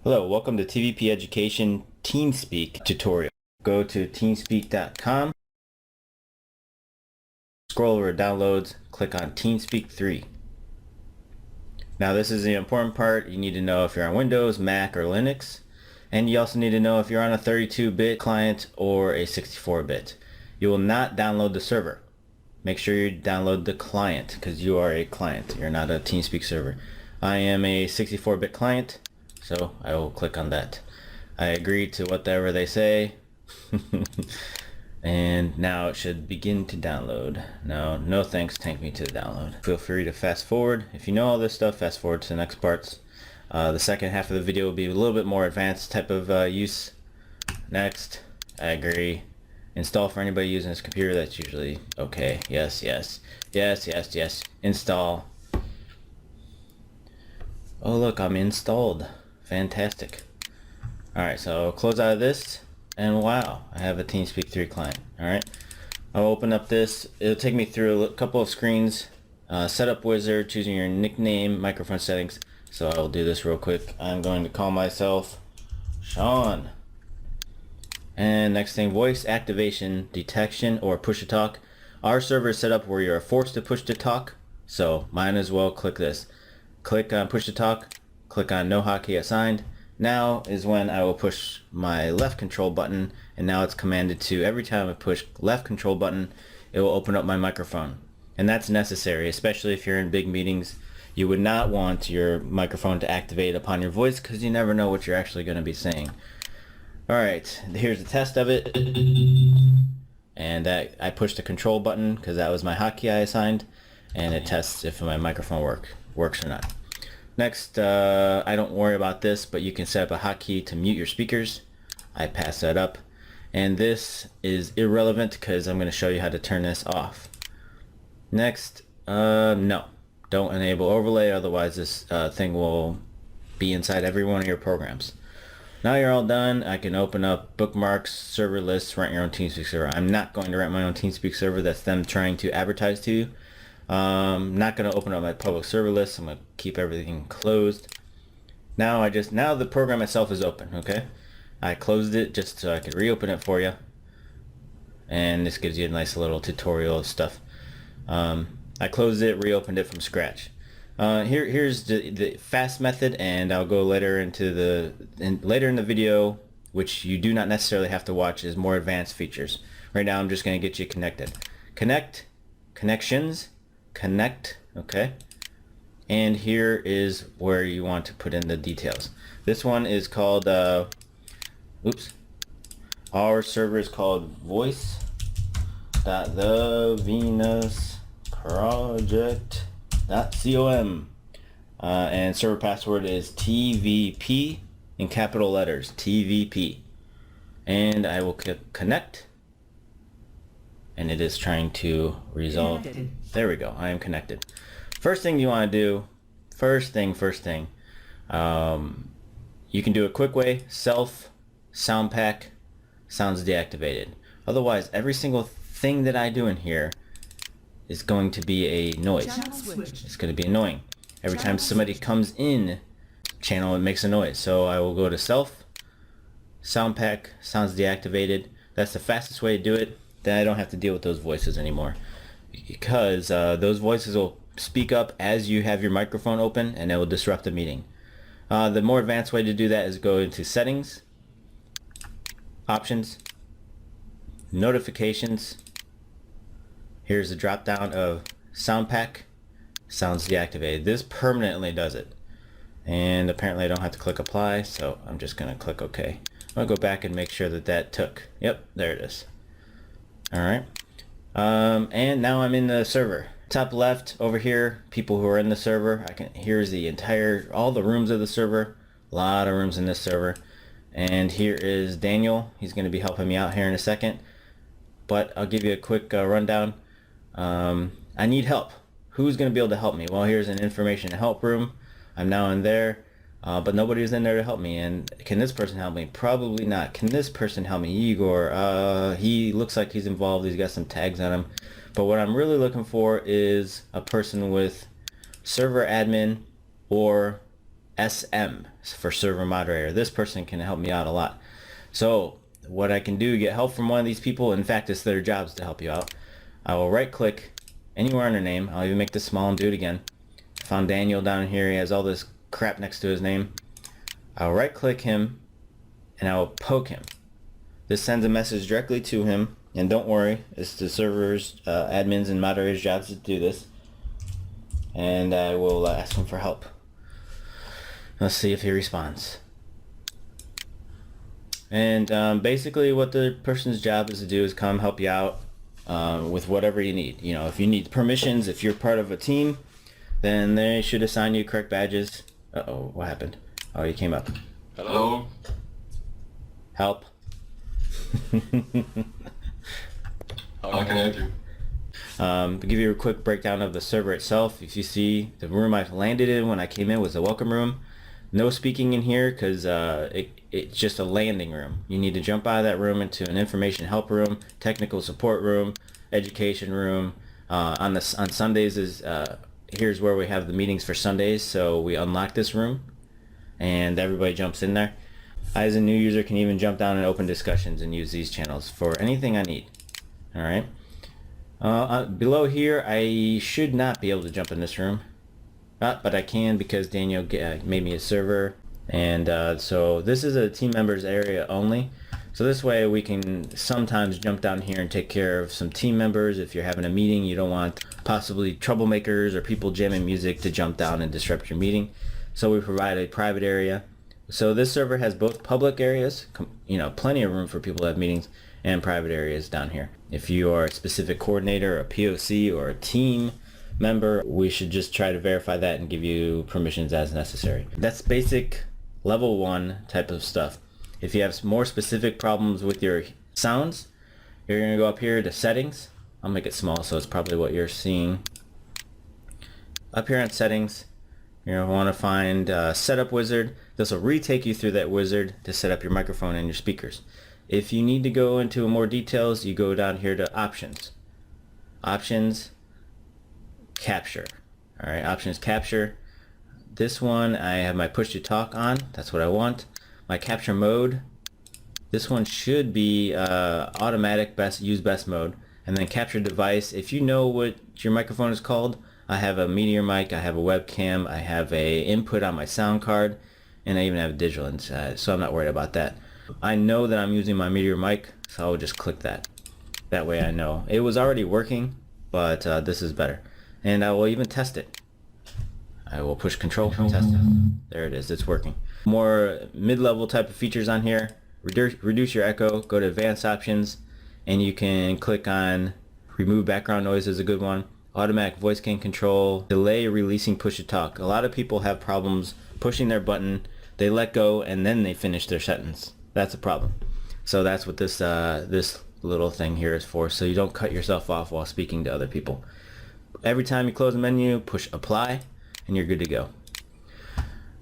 Hello, welcome to TVP Education Teamspeak tutorial. Go to teamspeak.com, scroll over to downloads, click on Teamspeak 3. Now this is the important part. You need to know if you're on Windows, Mac, or Linux. And you also need to know if you're on a 32-bit client or a 64-bit. You will not download the server. Make sure you download the client because you are a client. You're not a TeamSpeak server. I am a 64-bit client, so I will click on that. I agree to whatever they say. And now it should begin to download. No thanks, take me to the download. Feel free to fast forward. If you know all this stuff, fast forward to the next parts. The second half of the video will be a little bit more advanced type of use. Next, I agree. Install for anybody using this computer, that's usually okay. Yes. Install. Oh look, I'm installed. Fantastic. Alright, so close out of this, and wow, I have a TeamSpeak 3 client. Alright, I'll open up this. It'll take me through a couple of screens. Setup wizard, choosing your nickname, microphone settings. So I'll do this real quick. I'm going to call myself Sean. And next thing, voice activation, detection, or push to talk. Our server is set up where you're forced to push to talk, so might as well click this. Click on push to talk, click on no hotkey assigned. Now is when I will push my left control button, and now it's commanded to, every time I push left control button, it will open up my microphone. And that's necessary, especially if you're in big meetings. You would not want your microphone to activate upon your voice because you never know what you're actually going to be saying. Alright, here's a test of it. And I pushed the control button because that was my hotkey I assigned, and it tests if my microphone works or not. Next, I don't worry about this, but you can set up a hotkey to mute your speakers. I pass that up. And this is irrelevant because I'm going to show you how to turn this off. Next, no. Don't enable overlay, otherwise this thing will be inside every one of your programs. Now you're all done, I can open up Bookmarks, server lists, rent your own TeamSpeak server. I'm not going to rent my own TeamSpeak server. That's them trying to advertise to you. Not going to open up my public server list. I'm going to keep everything closed. Now the program itself is open, okay? I closed it just so I could reopen it for you. And this gives you a nice little tutorial of stuff. I closed it, reopened it from scratch. Here's the fast method, and I'll go later in the video, which you do not necessarily have to watch, is more advanced features. Right now I'm just going to get you connected. Connections, connect, okay? And here is where you want to put in the details. This one is called, our server is called voice.thevenusproject.com, and server password is TVP in capital letters, TVP. And I will click connect, and it is trying to resolve. Connected. There we go, I am connected. First thing you want to do, first thing, you can do a quick way, self, sound pack, sounds deactivated. Otherwise, every single thing that I do in here is going to be a noise. It's going to be annoying. Every time somebody comes in channel, it makes a noise. So I will go to self, sound pack, sounds deactivated. That's the fastest way to do it. Then I don't have to deal with those voices anymore, because those voices will speak up as you have your microphone open, and it will disrupt the meeting. The more advanced way to do that is go into settings, options, notifications. Here's the drop down of sound pack, sounds deactivated. This permanently does it, and apparently I don't have to click apply, so I'm just gonna click OK. I'll go back and make sure that took. Yep, there it is. Alright, and now I'm in the server. Top left over here, people who are in the server. Here's all the rooms of the server. A lot of rooms in this server. And here is Daniel. He's going to be helping me out here in a second, but I'll give you a quick rundown. I need help. Who's going to be able to help me? Well, here's an information help room. I'm now in there, but nobody's in there to help me. And can this person help me? Probably not. Can this person help me? Igor, he looks like he's involved. He's got some tags on him. But what I'm really looking for is a person with server admin or SM for server moderator. This person can help me out a lot. So what I can do, get help from one of these people. In fact, it's their jobs to help you out. I will right click anywhere on their name. I'll even make this small and do it again. Found Daniel down here. He has all this crap next to his name. I'll right click him and I will poke him. This sends a message directly to him, and don't worry, it's the servers, admins and moderators' jobs to do this. And I will ask him for help. Let's see if he responds. And basically what the person's job is to do is come help you out with whatever you need. You know, if you need permissions, if you're part of a team, then they should assign you correct badges. Uh-oh, what happened? Oh, he came up. Hello? Help. How can I help you? To give you a quick breakdown of the server itself, if you see the room I landed in when I came in was the welcome room. No speaking in here because it's just a landing room. You need to jump out of that room into an information help room, technical support room, education room. On Sundays is here's where we have the meetings for Sundays. So we unlock this room and everybody jumps in there. I, as a new user, can even jump down and open discussions and use these channels for anything I need. All right. Below here, I should not be able to jump in this room, but I can because Daniel made me a server, and so this is a team members area only. So this way we can sometimes jump down here and take care of some team members. If you're having a meeting, you don't want possibly troublemakers or people jamming music to jump down and disrupt your meeting. So we provide a private area. So this server has both public areas, you know, plenty of room for people to have meetings, and private areas down here. If you are a specific coordinator, a POC, or a team member, we should just try to verify that and give you permissions as necessary. That's basic level 1 type of stuff. If you have more specific problems with your sounds, you're going to go up here to settings. I'll make it small so it's probably what you're seeing. Up here on settings, you're going to want to find setup wizard. This will retake you through that wizard to set up your microphone and your speakers. If you need to go into more details, you go down here to options. Options, capture. All right, options, capture. This one, I have my push to talk on. That's what I want. My capture mode. This one should be automatic use best mode. And then capture device. If you know what your microphone is called, I have a Meteor mic, I have a webcam, I have a input on my sound card, and I even have a digital inside, so I'm not worried about that. I know that I'm using my Meteor mic, so I'll just click that. That way I know. It was already working, but this is better. And I will even test it. I will push control and test it. There it is, it's working. More mid-level type of features on here. Reduce your echo, go to advanced options, and you can click on remove background noise is a good one. Automatic voice gain control, delay releasing push to talk. A lot of people have problems pushing their button, they let go, and then they finish their sentence. That's a problem. So that's what this this little thing here is for, so you don't cut yourself off while speaking to other people. Every time you close the menu, push apply, and you're good to go.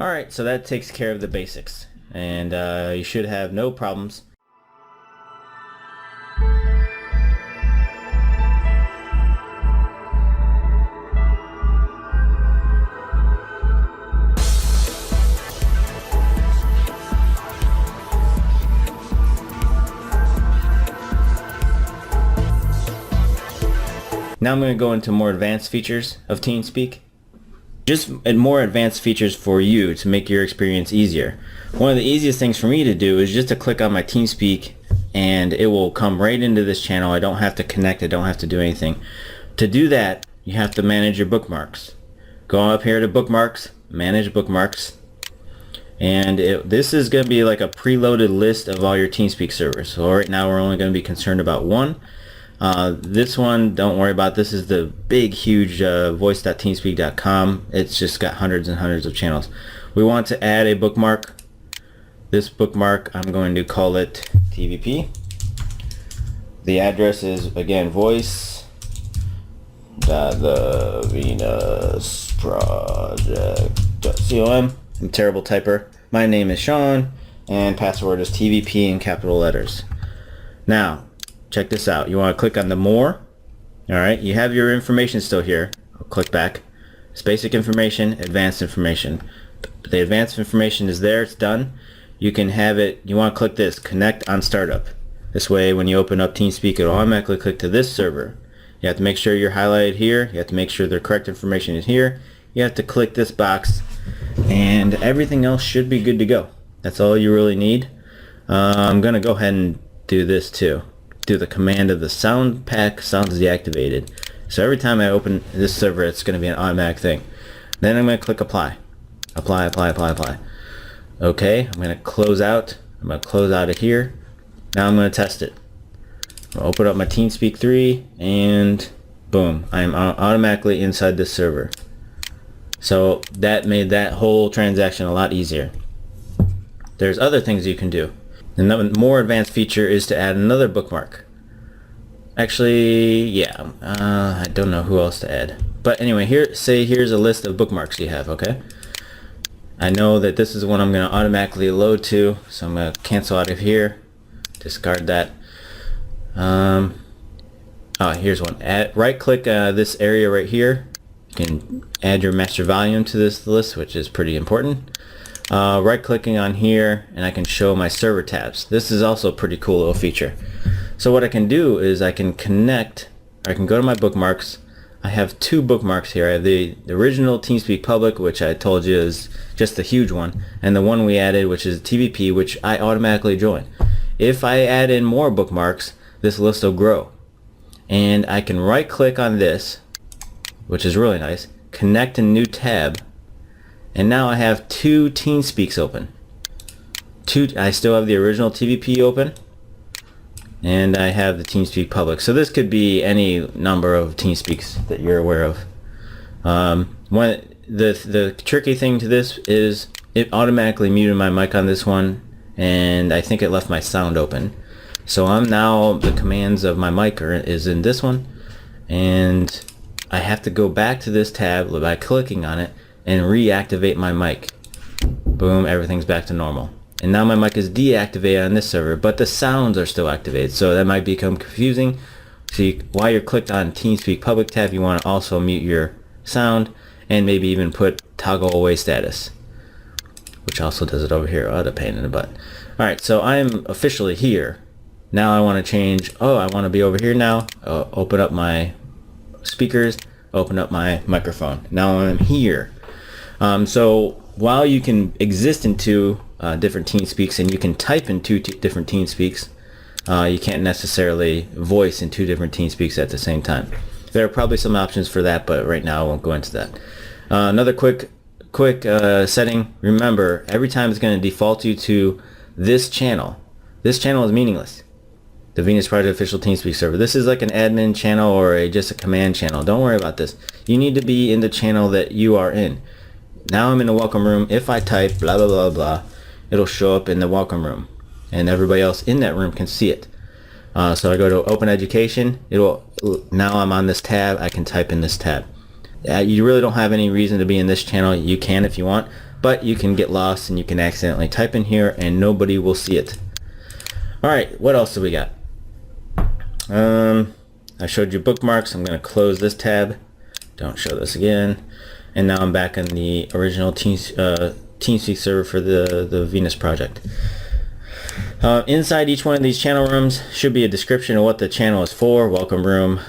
Alright, so that takes care of the basics, and you should have no problems. Now I'm going to go into more advanced features of TeamSpeak. Just more advanced features for you to make your experience easier. One of the easiest things for me to do is just to click on my TeamSpeak and it will come right into this channel. I don't have to connect, I don't have to do anything. To do that, you have to manage your bookmarks. Go up here to bookmarks, manage bookmarks, and this is going to be like a preloaded list of all your TeamSpeak servers. So right now we're only going to be concerned about one. This one, don't worry about. This is the big, huge voice.teamspeak.com. It's just got hundreds and hundreds of channels. We want to add a bookmark. This bookmark, I'm going to call it TVP. The address is, again, voice.thevenusproject.com. I'm a terrible typer. My name is Sean, and password is TVP in capital letters. Now, check this out. You want to click on the more. Alright, you have your information still here. I'll click back. It's basic information, advanced information. The advanced information is there, it's done. You can have it, you want to click this, connect on startup. This way when you open up TeamSpeak, it'll automatically click to this server. You have to make sure you're highlighted here. You have to make sure the correct information is here. You have to click this box, and everything else should be good to go. That's all you really need. I'm going to go ahead and do this too. Do the command of the sound pack sounds deactivated. So every time I open this server, it's going to be an automatic thing. Then I'm going to click apply. Apply, apply, apply, apply. Okay, I'm going to close out. I'm going to close out of here. Now I'm going to test it. I'll open up my TeamSpeak 3 and boom, I'm automatically inside this server. So that made that whole transaction a lot easier. There's other things you can do. Another more advanced feature is to add another bookmark. Actually, yeah, I don't know who else to add. But anyway, here's a list of bookmarks you have, okay? I know that this is one I'm going to automatically load to, so I'm going to cancel out of here, discard that. Oh, here's one. Right click this area right here. You can add your master volume to this list, which is pretty important. Right clicking on here and I can show my server tabs. This is also a pretty cool little feature. So what I can do is I can connect, or I can go to my bookmarks. I have two bookmarks here. I have the original TeamSpeak Public, which I told you is just the huge one, and the one we added, which is TVP, which I automatically join. If I add in more bookmarks, this list will grow. And I can right click on this, which is really nice, connect a new tab, and now I have two TeamSpeaks open. I still have the original TVP open, and I have the TeamSpeak Public. So this could be any number of TeamSpeaks that you're aware of. The tricky thing to this is it automatically muted my mic on this one, and I think it left my sound open. So the commands of my mic is in this one, and I have to go back to this tab by clicking on it and reactivate my mic. Boom, everything's back to normal. And now my mic is deactivated on this server, but the sounds are still activated, so that might become confusing. So while you're clicked on TeamSpeak Public tab, you want to also mute your sound and maybe even put toggle away status, which also does it over here. Oh, the pain in the butt. Alright, so I'm officially here. Now I want to change, I want to be over here now. Open up my speakers, open up my microphone. Now I'm here. So while you can exist in two different TeamSpeaks and you can type in two different TeamSpeaks, you can't necessarily voice in two different TeamSpeaks at the same time. There are probably some options for that, but right now I won't go into that. Another quick setting. Remember, every time it's going to default you to this channel. This channel is meaningless. The Venus Project official TeamSpeak server. This is like an admin channel or just a command channel. Don't worry about this. You need to be in the channel that you are in. Now I'm in the welcome room. If I type blah blah blah blah, it'll show up in the welcome room, and everybody else in that room can see it. So I go to Open Education. Now I'm on this tab. I can type in this tab. You really don't have any reason to be in this channel. You can if you want, but you can get lost and you can accidentally type in here and nobody will see it. All right, what else do we got? I showed you bookmarks. I'm going to close this tab. Don't show this again. And now I'm back in the original TeamSpeak server for the Venus project. Inside each one of these channel rooms should be a description of what the channel is for, welcome room,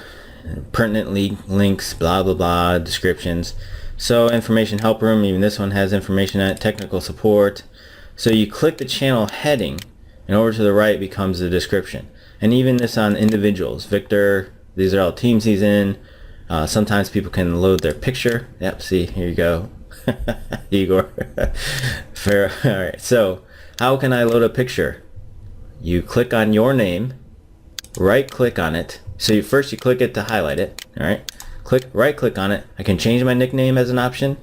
pertinent links, blah blah blah, descriptions. So information help room, even this one has information on it, technical support. So you click the channel heading and over to the right becomes the description. And even this on individuals, Victor, these are all teams he's in. Sometimes people can load their picture. Yep, see, here you go. Igor. Fair. All right, so how can I load a picture? You click on your name, right click on it. So first you click it to highlight it, all right? Right click on it. I can change my nickname as an option.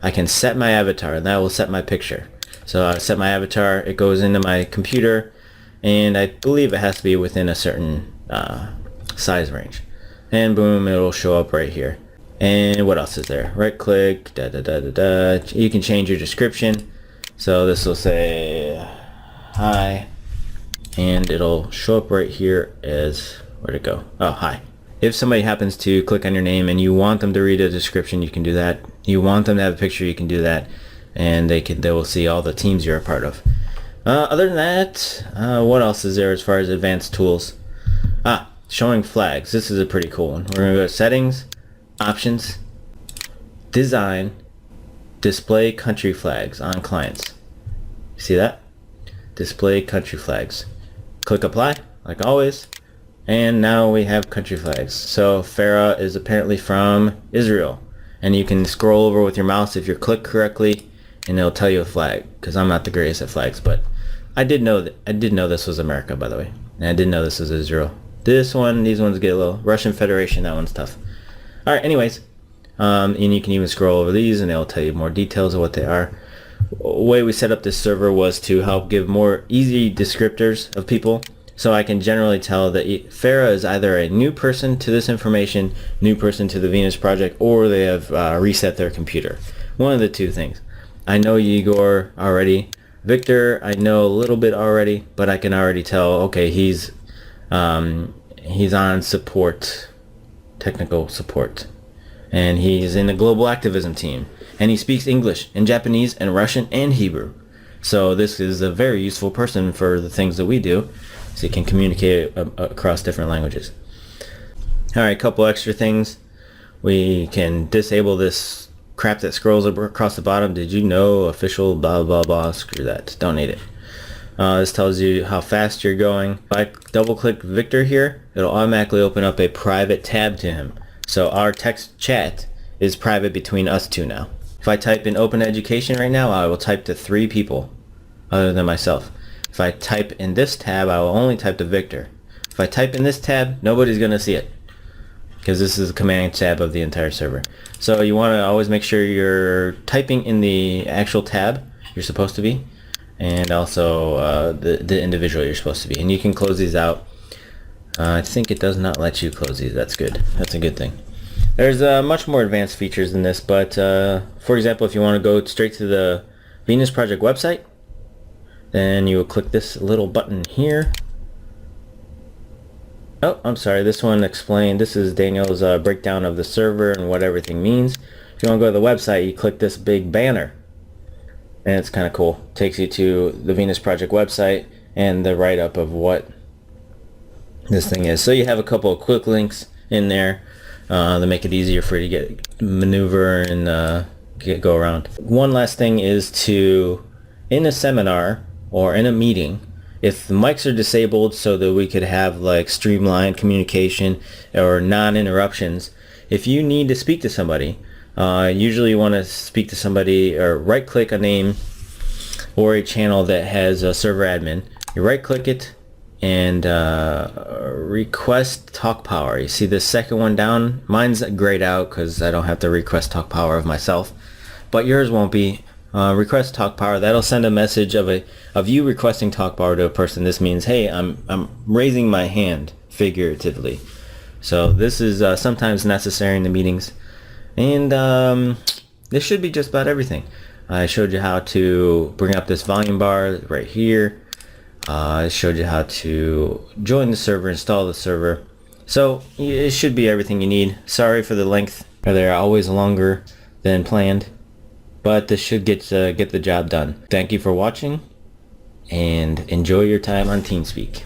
I can set my avatar, and that will set my picture. So I set my avatar, it goes into my computer, and I believe it has to be within a certain size range. And boom, it'll show up right here. And what else is there? Right click, You can change your description. So this will say hi, and it'll show up right here as, where'd it go? Oh, hi. If somebody happens to click on your name and you want them to read a description, you can do that. You want them to have a picture, you can do that. and they will see all the teams you're a part of. Other than that, what else is there as far as advanced tools? Showing flags. This is a pretty cool one. We're going to go to settings, options, design, display country flags on clients. See that? Display country flags. Click apply, like always. And now we have country flags. So Farah is apparently from Israel. And you can scroll over with your mouse if you click correctly, and it'll tell you a flag. Because I'm not the greatest at flags, but I did know this was America, by the way. And I didn't know this was Israel. These ones get a little Russian Federation. That one's tough. All right. Anyways, and you can even scroll over these, and it'll tell you more details of what they are. The way we set up this server was to help give more easy descriptors of people. So I can generally tell that Farah is either a new person to this information, new person to the Venus project, or they have reset their computer. One of the two things. I know Igor already. Victor, I know a little bit already, but I can already tell, okay, he's on support, technical support. And he's in the global activism team. And he speaks English and Japanese and Russian and Hebrew. So this is a very useful person for the things that we do. So you can communicate across different languages. All right, a couple extra things. We can disable this crap that scrolls across the bottom. Did you know? Official blah blah blah. Screw that. Don't need it. This tells you how fast you're going. If I double click Victor here, it'll automatically open up a private tab to him. So our text chat is private between us two now. If I type in open education right now, I will type to 3 people other than myself. If I type in this tab, I will only type to Victor. If I type in this tab, nobody's going to see it because this is the command tab of the entire server. So you want to always make sure you're typing in the actual tab you're supposed to be, and also the individual you're supposed to be. And you can close these out. I think it does not let you close these. That's good. That's a good thing. There's much more advanced features than this, but for example, if you want to go straight to the Venus Project website, then you will click this little button here. Oh, I'm sorry, this one explained. This is Daniel's breakdown of the server and what everything means. If you want to go to the website, you click this big banner, and it's kind of cool. It takes you to the Venus Project website and the write-up of what this thing is. So you have a couple of quick links in there to make it easier for you to get maneuver and go around. One last thing is to, in a seminar or in a meeting, if the mics are disabled so that we could have like streamlined communication or non-interruptions, if you need to speak to somebody, usually you want to speak to somebody or right click a name or a channel that has a server admin. You right click it and request talk power. You see the second one down? Mine's grayed out because I don't have to request talk power of myself, but yours won't be. Request talk power. That'll send a message of you requesting talk power to a person. This means, hey, I'm raising my hand, figuratively. So this is sometimes necessary in the meetings, and this should be just about everything. I showed you how to bring up this volume bar right here. I showed you how to join the server, install the server. So it should be everything you need. Sorry for the length. They're always longer than planned, but this should get the job done. Thank you for watching, and enjoy your time on TeamSpeak.